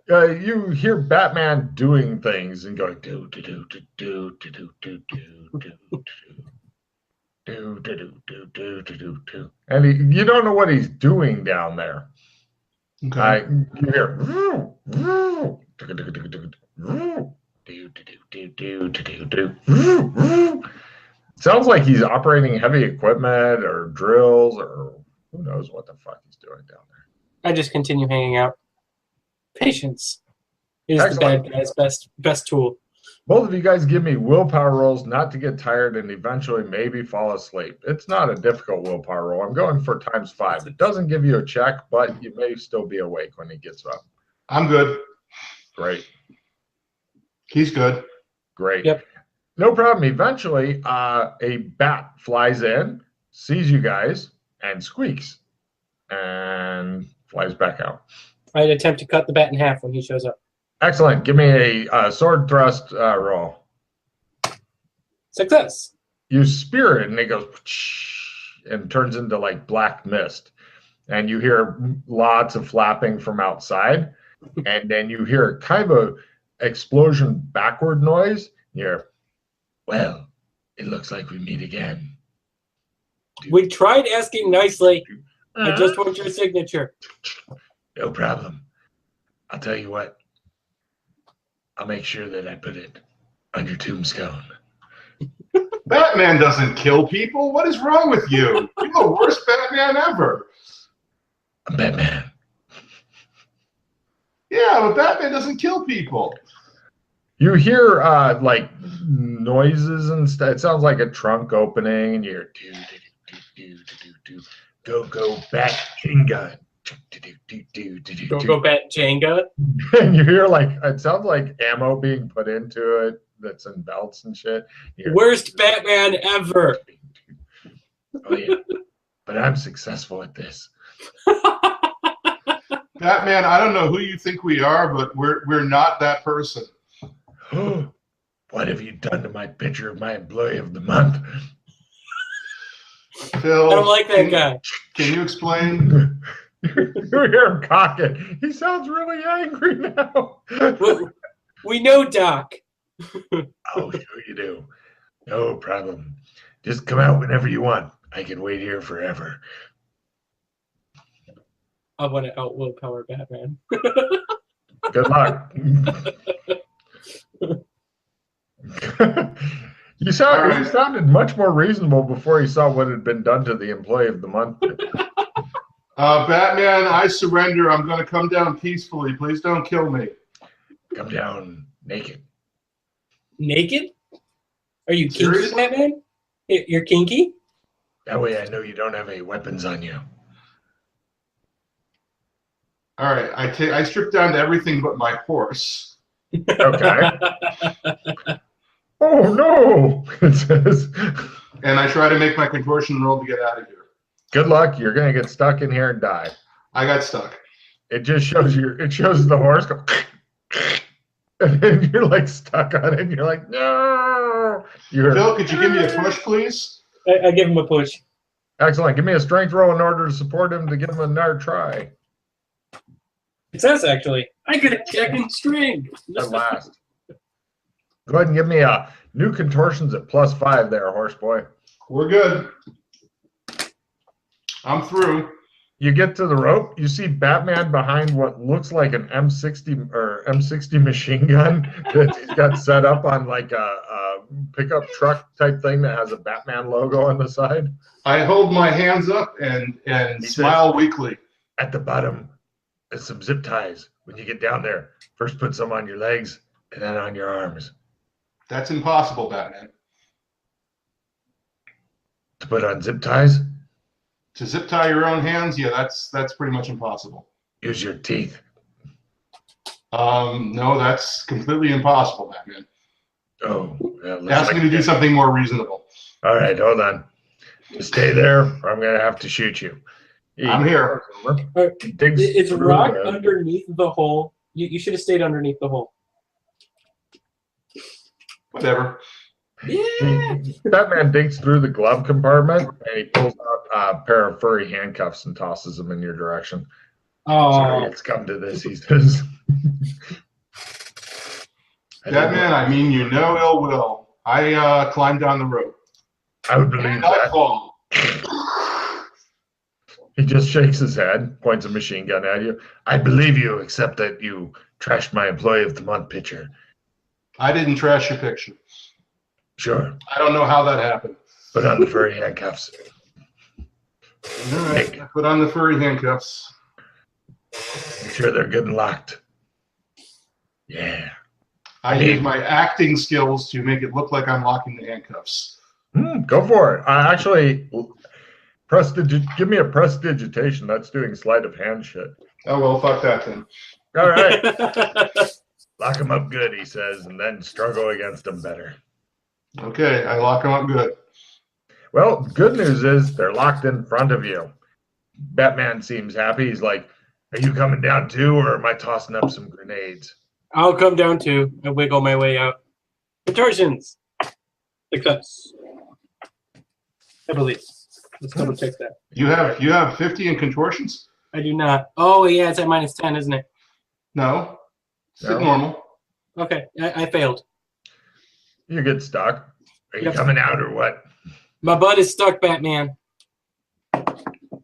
You hear Batman doing things and going do do do do do do do do do do do do do do do do do, and you don't know what he's doing down there. Okay. You hear sounds like he's operating heavy equipment or drills or who knows what the fuck he's doing down there. I just continue hanging out. Patience is Excellent. the bad guy's best tool. Both of you guys give me willpower rolls not to get tired and eventually maybe fall asleep. It's not a difficult willpower roll. I'm going for ×5. It doesn't give you a check, but you may still be awake when he gets up. I'm good. Great. He's good. Great. Yep. No problem. Eventually, a bat flies in, sees you guys, and squeaks, and flies back out. I'd attempt to cut the bat in half when he shows up. Excellent. Give me a sword thrust roll. Success. You spear it, and it goes and turns into like black mist. And you hear lots of flapping from outside. And then you hear kind of a explosion backward noise. You hear, well, it looks like we meet again. We tried asking nicely. I just want your signature. No problem. I'll tell you what. I'll make sure that I put it on your tombstone. Batman doesn't kill people. What is wrong with you? You're the worst Batman ever. I'm Batman. Yeah, but Batman doesn't kill people. You hear like noises and stuff. It sounds like a trunk opening, and you hear do do do do do do do go bat Jenga. Go bat Jenga. And you hear like it sounds like ammo being put into it that's in belts and shit. Worst Batman ever. Oh yeah, but I'm successful at this. Batman, I don't know who you think we are, but we're not that person. What have you done to my picture of my employee of the month? Phil, I don't like that guy. Can you explain? You hear him cocking. He sounds really angry now. We know Doc. Oh, sure you do. No problem. Just come out whenever you want. I can wait here forever. I want to out willpower Batman. Good luck. You sounded much more reasonable before you saw what had been done to the employee of the month. Batman, I surrender. I'm going to come down peacefully. Please don't kill me. Come down naked. Naked? Are you kinky, Seriously? Batman? You're kinky? That way I know you don't have any weapons on you. All right, I strip down to everything but my horse. Okay. Oh no! It says. And I try to make my contortion roll to get out of here. Good luck. You're gonna get stuck in here and die. I got stuck. It just shows you. It shows the horse go, and then you're like stuck on it. And you're like, no. Phil, could you give me a push, please? I give him a push. Excellent. Give me a strength roll in order to support him to give him another try. It says actually. I get a second string. At last. Go ahead and give me a new contortions at +5 there, horse boy. We're good. I'm through. You get to the rope, you see Batman behind what looks like an M60 machine gun that he's got set up on like a pickup truck type thing that has a Batman logo on the side. I hold my hands up and smile weakly. At the bottom, there's some zip ties. When you get down there, first put some on your legs and then on your arms. That's impossible, Batman. To put on zip ties? To zip tie your own hands, yeah, that's pretty much impossible. Use your teeth. No, that's completely impossible, Batman. Oh, well, Ask me to do something more reasonable. All right, hold on. Just stay there, or I'm gonna have to shoot you. I'm here. Is rock underneath the hole? You should have stayed underneath the hole. Whatever. Yeah. Batman digs through the glove compartment and he pulls out a pair of furry handcuffs and tosses them in your direction. Oh. Sorry, it's come to this, he says. Batman, I mean you no ill will. I climbed down the rope. I would believe And that. I fall. He just shakes his head, points a machine gun at you. I believe you, except that you trashed my Employee of the Month picture. I didn't trash your picture. Sure. I don't know how that happened. Put on the furry handcuffs. All right, I put on the furry handcuffs. Make sure they're good and locked. Yeah. I use my acting skills to make it look like I'm locking the handcuffs. Go for it. Actually, give me a prestidigitation. That's doing sleight of hand shit. Oh, well, fuck that then. All right. Lock him up good, he says, and then struggle against him better. Okay, I lock him up good. Well, good news is they're locked in front of you. Batman seems happy. He's like, are you coming down too, or am I tossing up some grenades? I'll come down too. I wiggle my way out. Contortions. Success. I believe. Let's double check that. You have 50 in contortions? I do not. Oh yeah, it's at -10, isn't it? No. It's No. normal. Okay, I failed. You get stuck. Are you Yep. coming out or what? My butt is stuck, Batman.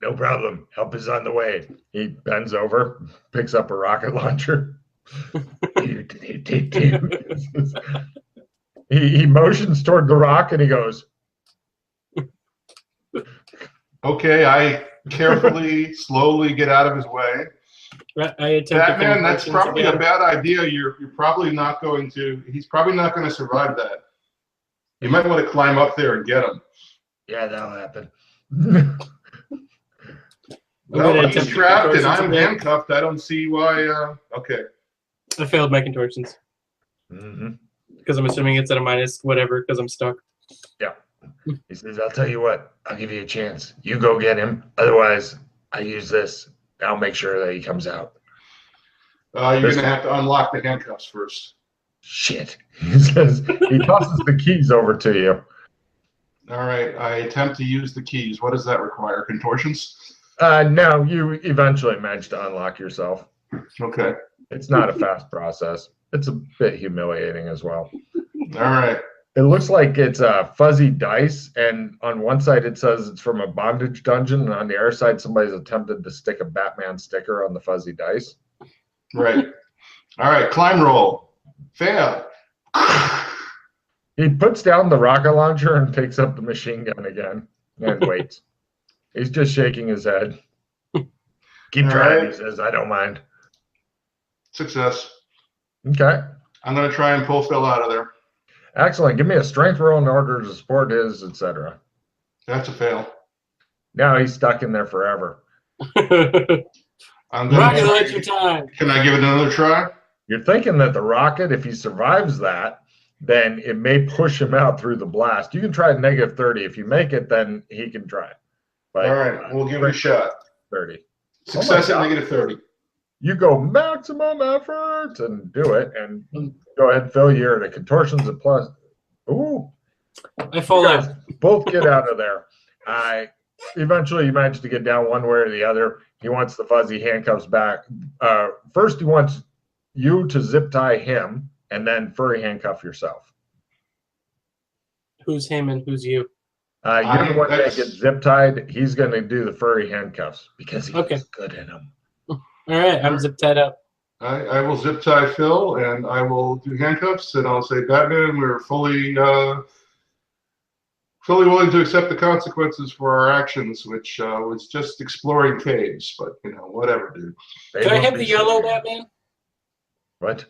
No problem. Help is on the way. He bends over, picks up a rocket launcher. he motions toward the rock and he goes, Okay, I carefully, slowly get out of his way. I attempt Batman, that's contortions probably again. a bad idea. You're probably not going to. He's probably not going to survive that. You might want to climb up there and get him. yeah, that'll happen. Well, he's trapped and I'm again. handcuffed. I don't see why. Okay. I failed my contortions because I'm assuming it's at a minus whatever because I'm stuck. Yeah. He says, I'll tell you what, I'll give you a chance. You go get him. Otherwise, I use this. I'll make sure that he comes out. You're going to have to unlock the handcuffs first. Shit. He says, he tosses the keys over to you. All right. I attempt to use the keys. What does that require? Contortions? No, you eventually manage to unlock yourself. Okay. It's not a fast process. It's a bit humiliating as well. All right. It looks like it's fuzzy dice, and on one side it says it's from a bondage dungeon, and on the other side somebody's attempted to stick a Batman sticker on the fuzzy dice. Right. All right. Climb roll. Fail. He puts down the rocket launcher and picks up the machine gun again and waits. He's just shaking his head. Keep trying, right. He says, I don't mind. Success. Okay. I'm going to try and pull Phil out of there. Excellent. Give me a strength roll in order to support his, etc. That's a fail. Now he's stuck in there forever. I'm Rocket gonna launcher time. Can I give it another try? You're thinking that the rocket, if he survives that, then it may push him out through the blast. You can try -30. If you make it, then he can try it. But, all right. We'll give it a shot. 30. Success Oh at -30. You go maximum effort and do it. And go ahead, Phil. You're at a contortions of plus. Ooh. I fall You guys out. both get out of there. Eventually, you manage to get down one way or the other. He wants the fuzzy handcuffs back. First, he wants you to zip tie him and then furry handcuff yourself. Who's him and who's you? You're the one that gets zip tied. He's going to do the furry handcuffs because he's good in them. All right, I'm zip tied up. I will zip tie Phil and I will do handcuffs and I'll say, Batman, we're fully willing to accept the consequences for our actions, which was just exploring caves, but whatever, dude. Can I have the yellow, Batman? What?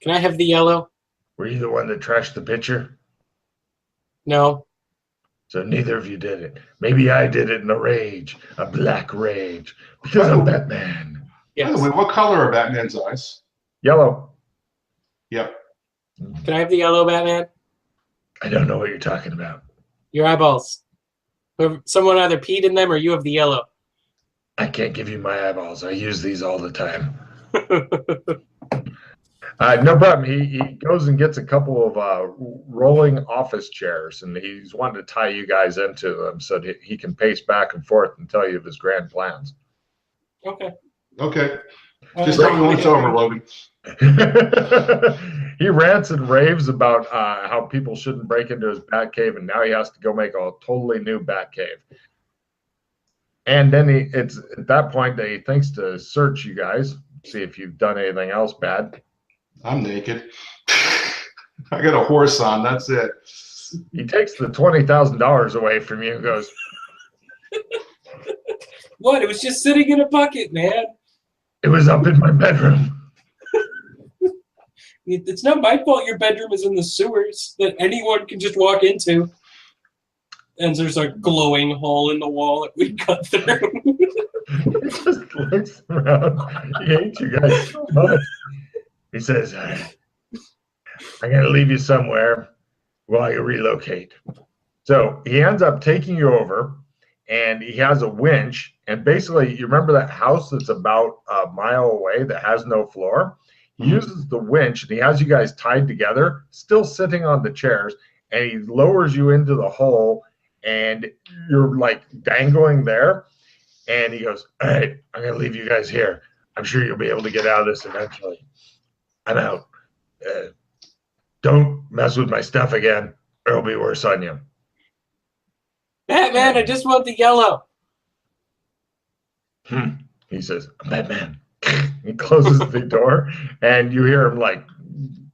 Can I have the yellow? Were you the one that trashed the picture? No. So neither of you did it. Maybe I did it in a rage, a black rage, because I'm Batman. Yes. By the way, what color are Batman's eyes? Yellow. Yep. Can I have the yellow, Batman? I don't know what you're talking about. Your eyeballs. Someone either peed in them or you have the yellow. I can't give you my eyeballs. I use these all the time. No problem. He goes and gets a couple of rolling office chairs, and he's wanted to tie you guys into them so that he can pace back and forth and tell you of his grand plans. Okay. Okay. Just tell me when it's over, Logan. He rants and raves about how people shouldn't break into his bat cave, and now he has to go make a totally new bat cave. And then it's at that point that he thinks to search you guys, see if you've done anything else bad. I'm naked. I got a horse on. That's it. He takes the $20,000 away from you and goes, What? It was just sitting in a bucket, man. "It was up in my bedroom." It's not my fault your bedroom is in the sewers that anyone can just walk into. And there's a glowing hole in the wall that we cut through. He just looks around. He hates you guys so much. He says, "I'm going to leave you somewhere while you relocate." So he ends up taking you over, and he has a winch. And basically, you remember that house that's about a mile away that has no floor? He uses the winch, and he has you guys tied together, still sitting on the chairs, and he lowers you into the hole, and you're like dangling there. And he goes, "All right, I'm going to leave you guys here. I'm sure you'll be able to get out of this eventually. I'm out. Don't mess with my stuff again, or it'll be worse on you." Batman, I just want the yellow. He says, "I'm Batman." He closes the door, and you hear him like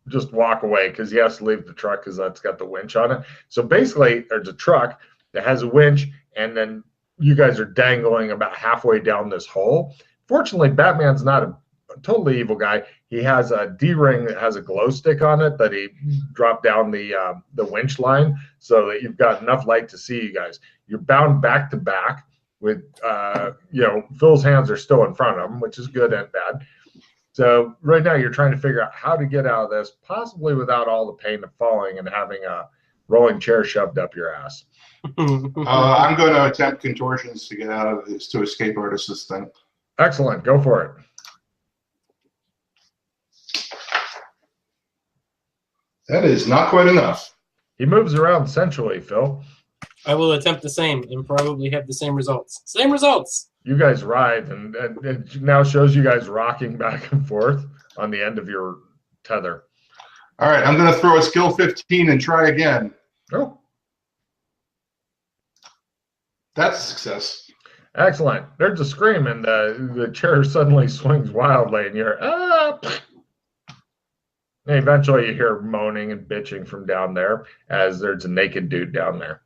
just walk away because he has to leave the truck because that's got the winch on it. So basically, there's a truck that has a winch, and then you guys are dangling about halfway down this hole. Fortunately, Batman's not a totally evil guy. He has a D-ring that has a glow stick on it that he dropped down the winch line so that you've got enough light to see you guys. You're bound back to back with, Phil's hands are still in front of him, which is good and bad. So right now you're trying to figure out how to get out of this, possibly without all the pain of falling and having a rolling chair shoved up your ass. I'm going to attempt contortions to get out of this, to escape artist this thing. Excellent. Go for it. That is not quite enough. He moves around centrally, Phil. I will attempt the same and probably have the same results. Same results. You guys writhe, and it now shows you guys rocking back and forth on the end of your tether. All right, I'm going to throw a skill 15 and try again. Oh. That's a success. Excellent. There's a scream, and the chair suddenly swings wildly, and you're, ah! And eventually you hear moaning and bitching from down there as there's a naked dude down there.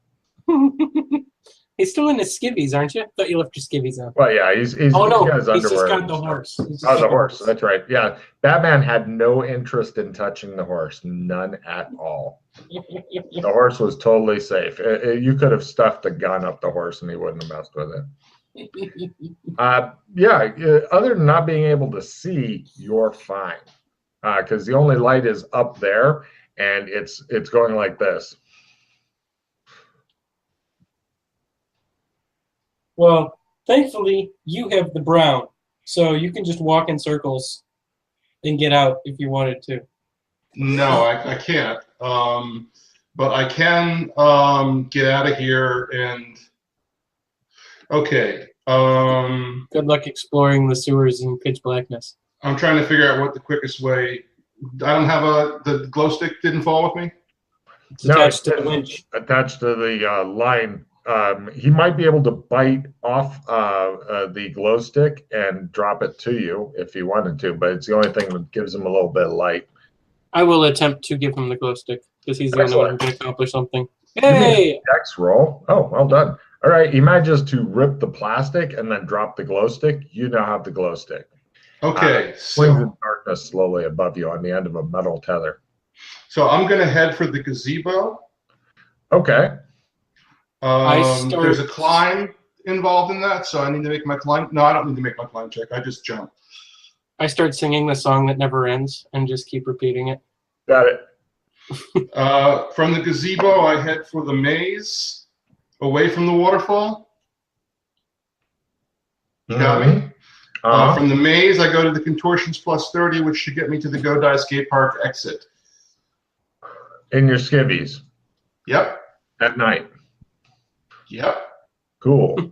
He's still in his skivvies, aren't you? Thought you left your skivvies on. Well, yeah, he's Oh no, he has he's just underwear. got the horse. The horse. That's right. Yeah, Batman had no interest in touching the horse, none at all. The horse was totally safe. You could have stuffed a gun up the horse, and he wouldn't have messed with it. Other than not being able to see, you're fine, because the only light is up there, and it's going like this. Well, thankfully, you have the brown, so you can just walk in circles and get out if you wanted to. No, I can't. But I can get out of here and... Okay. Good luck exploring the sewers in pitch blackness. I'm trying to figure out what the quickest way... I don't have the glow stick didn't fall with me? It's attached to the winch. Attached to the line. He might be able to bite off the glow stick and drop it to you if he wanted to, but it's the only thing that gives him a little bit of light. I will attempt to give him the glow stick because he's the only one who can accomplish something. Hey! Dex roll. Oh, well done. All right, he manages to rip the plastic and then drop the glow stick. You now have the glow stick. Okay. Swings in darkness slowly above you on the end of a metal tether. So I'm going to head for the gazebo. Okay. There's a climb involved in that, so I need to make my climb. No, I don't need to make my climb check. I just jump. I start singing the song that never ends and just keep repeating it. Got it. From the gazebo, I head for the maze, away from the waterfall. You got me? From the maze, I go to the contortions plus 30, which should get me to the Go Die Skate Park exit. In your skivvies? Yep. At night? Yep. Cool.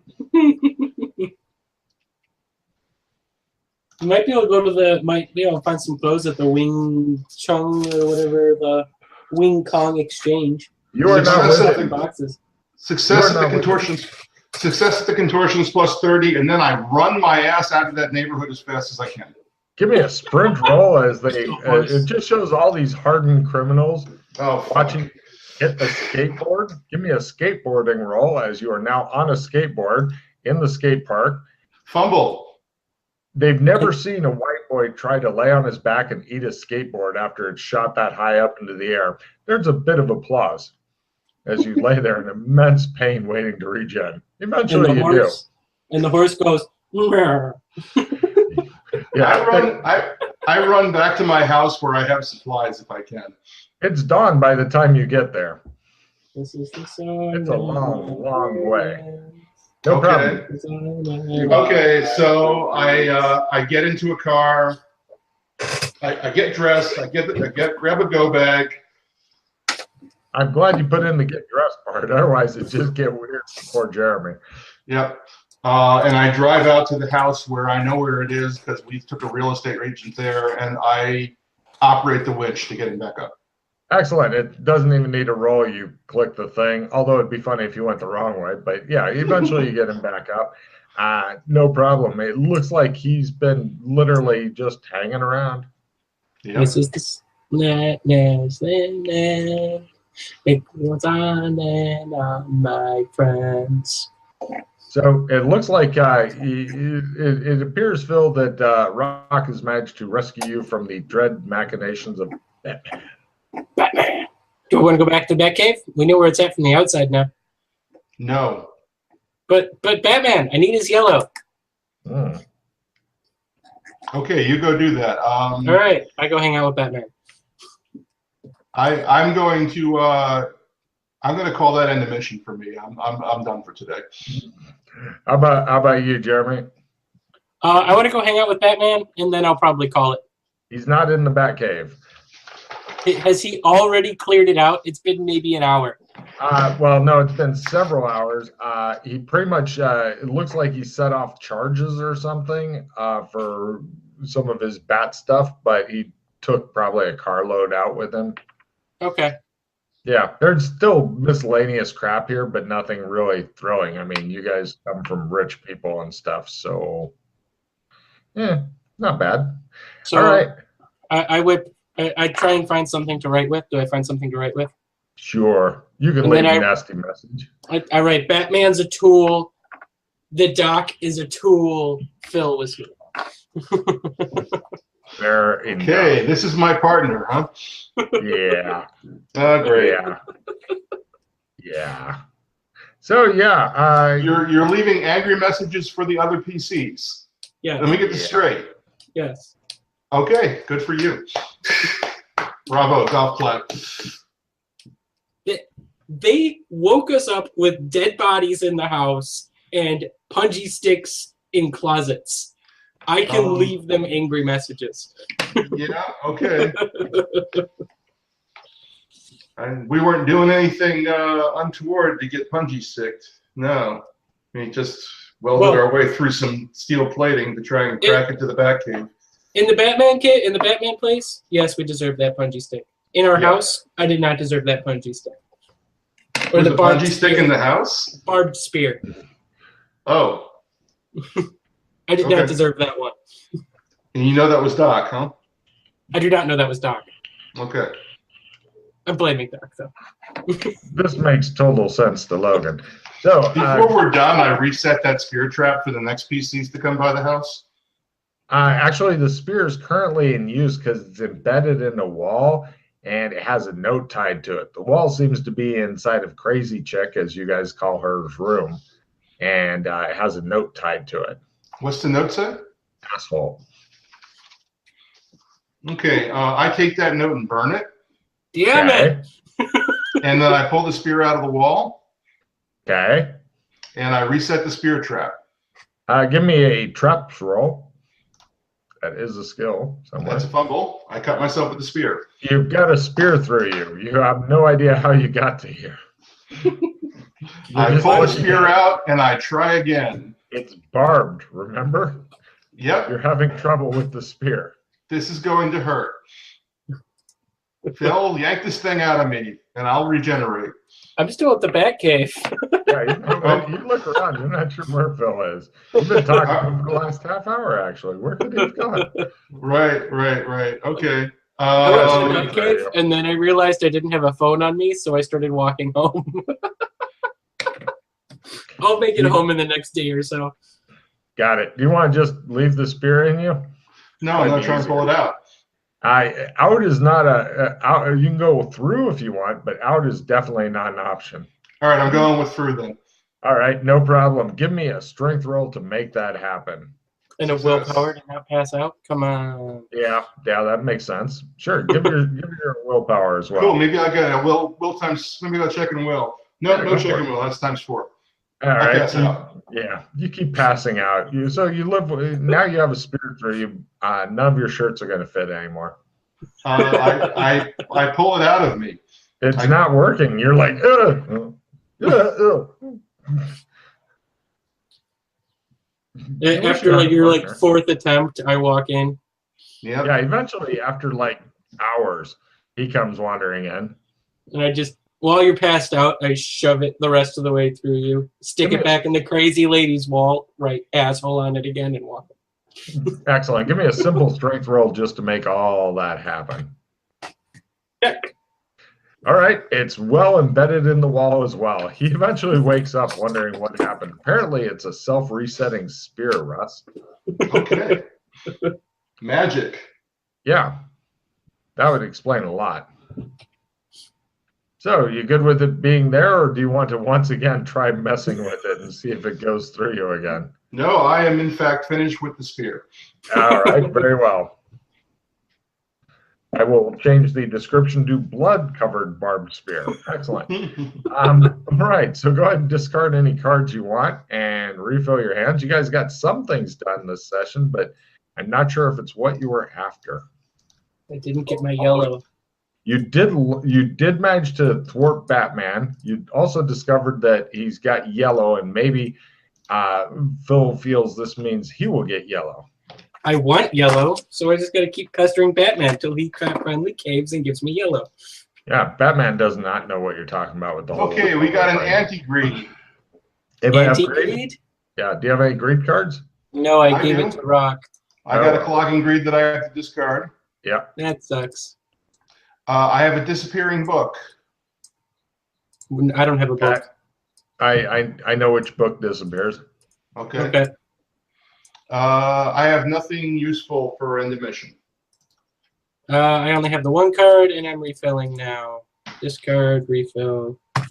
You might be able to go to find some clothes at the Wing Chong or whatever, the Wing Kong Exchange. You are not Success with it. boxes. Success at the contortions. Success at the contortions plus 30, and then I run my ass out of that neighborhood as fast as I can. Give me a sprint roll as they. It just shows all these hardened criminals watching hit a skateboard. Give me a skateboarding roll as you are now on a skateboard in the skate park. Fumble. They've never seen a white boy try to lay on his back and eat a skateboard after it's shot that high up into the air. There's a bit of applause as you lay there in immense pain waiting to regen. Eventually you do. And the horse goes, yeah, I run back to my house where I have supplies if I can. It's dawn by the time you get there. This is the song. It's a long, long way. No problem. Okay, so I get into a car. I get dressed. I grab a go bag. I'm glad you put in the get dressed part. Otherwise, it just get weird for poor Jeremy. Yep. And I drive out to the house where I know where it is because we took a real estate agent there, and I operate the winch to get him back up. Excellent. It doesn't even need a roll. You click the thing, although it'd be funny if you went the wrong way. But yeah, eventually you get him back up. No problem. It looks like he's been literally just hanging around. Yep. This is the it was on and on, my friends. So it looks like it appears, Phil, that Rock has managed to rescue you from the dread machinations of Batman. Batman. Do we want to go back to the Batcave? We know where it's at from the outside now. No. But Batman, I need his yellow. Okay, you go do that. All right, I go hang out with Batman. I'm going to call that end of mission for me. I'm done for today. How about you, Jeremy? I want to go hang out with Batman, and then I'll probably call it. He's not in the Batcave. Has he already cleared it out? It's been maybe an hour. Well, no, it's been several hours. He pretty much, it looks like he set off charges or something for some of his bat stuff, but he took probably a carload out with him. Okay. Yeah, there's still miscellaneous crap here, but nothing really thrilling. I mean, you guys come from rich people and stuff, so yeah, not bad. So, all right. I try and find something to write with. Do I find something to write with? Sure. You can leave a nasty message. I write, Batman's a tool. The Doc is a tool. Phil was here. Fair enough. Okay, this is my partner, huh? Yeah. Oh, great. Yeah. Yeah. So, yeah. You're leaving angry messages for the other PCs. Yeah. Let me get this straight. Yes. Okay, good for you. Bravo, golf clap. They woke us up with dead bodies in the house and punji sticks in closets. I can leave them angry messages. Yeah, okay. And we weren't doing anything untoward to get punji sticked. No. We just welded our way through some steel plating to try and crack into the Batcave. In the Batman kit, in the Batman place, yes, we deserve that punji stick. In our house, I did not deserve that punji stick. Or the punji stick in the house? Barbed spear. Oh. I did not deserve that one. And you know that was Doc, huh? I do not know that was Doc. Okay. I'm blaming Doc, though. This makes total sense to Logan. So before we're done, I reset that spear trap for the next PCs to come by the house. Actually, the spear is currently in use because it's embedded in a wall and it has a note tied to it. The wall seems to be inside of Crazy Chick, as you guys call her, room, and it has a note tied to it. What's the note say? Asshole. Okay, I take that note and burn it. Damn it! And then I pull the spear out of the wall. Okay. And I reset the spear trap. Give me a traps roll. That is a skill somewhere. That's a fumble. I cut myself with the spear. You've got a spear through you. You have no idea how you got to here. I pull the spear out and I try again. It's barbed, remember? Yep. You're having trouble with the spear. This is going to hurt. Phil, yank this thing out of me, and I'll regenerate. I'm still at the Batcave. Yeah, you look around. You're not sure where Phil is. You've been talking to him for the last half hour, actually. Where could he have gone? Right. Okay. I went to the Batcave, and then I realized I didn't have a phone on me, so I started walking home. I'll make it home in the next day or so. Got it. Do you want to just leave the spear in you? No, I'm not trying to pull it out. Out is not out. You can go through if you want, but out is definitely not an option. All right, I'm going with through then. All right, no problem. Give me a strength roll to make that happen. And a willpower to not pass out? Come on. Yeah, that makes sense. Sure, give your willpower as well. Cool, maybe I'll get a will times, maybe I'll check and will. No check and will, that's times 4. All right. You keep passing out. So you live. Now you have a spirit through you. None of your shirts are going to fit anymore. I pull it out of me. It's not working. You're like, After your fourth attempt, I walk in. Yep. Yeah. Eventually, after like hours, he comes wandering in. And I just, while you're passed out, I shove it the rest of the way through you, stick it back in the crazy lady's wall, right asshole on it again, and walk. Excellent. Give me a simple strength roll just to make all that happen. Yeah. All right. It's well embedded in the wall as well. He eventually wakes up wondering what happened. Apparently, it's a self-resetting spear, Russ. Okay. Magic. Yeah. That would explain a lot. So, you good with it being there, or do you want to once again try messing with it and see if it goes through you again? No, I am in fact finished with the spear. All right, very well. I will change the description to blood-covered barbed spear. Excellent. All right, so go ahead and discard any cards you want and refill your hands. You guys got some things done this session, but I'm not sure if it's what you were after. I didn't get my yellow. You did manage to thwart Batman. You also discovered that he's got yellow, and maybe Phil feels this means he will get yellow. I want yellow, so I just got to keep pestering Batman until he finally caves and gives me yellow. Yeah, Batman does not know what you're talking about with the whole. Okay, we got an anti-greed. Anti-greed? Yeah. Do you have any greed cards? No, I gave it to Rock. I got a clogging greed that I have to discard. Yeah. That sucks. I have a disappearing book. I don't have a book. I know which book disappears. Okay. I have nothing useful for end of mission. I only have the one card, and I'm refilling now. Discard, refill. 5.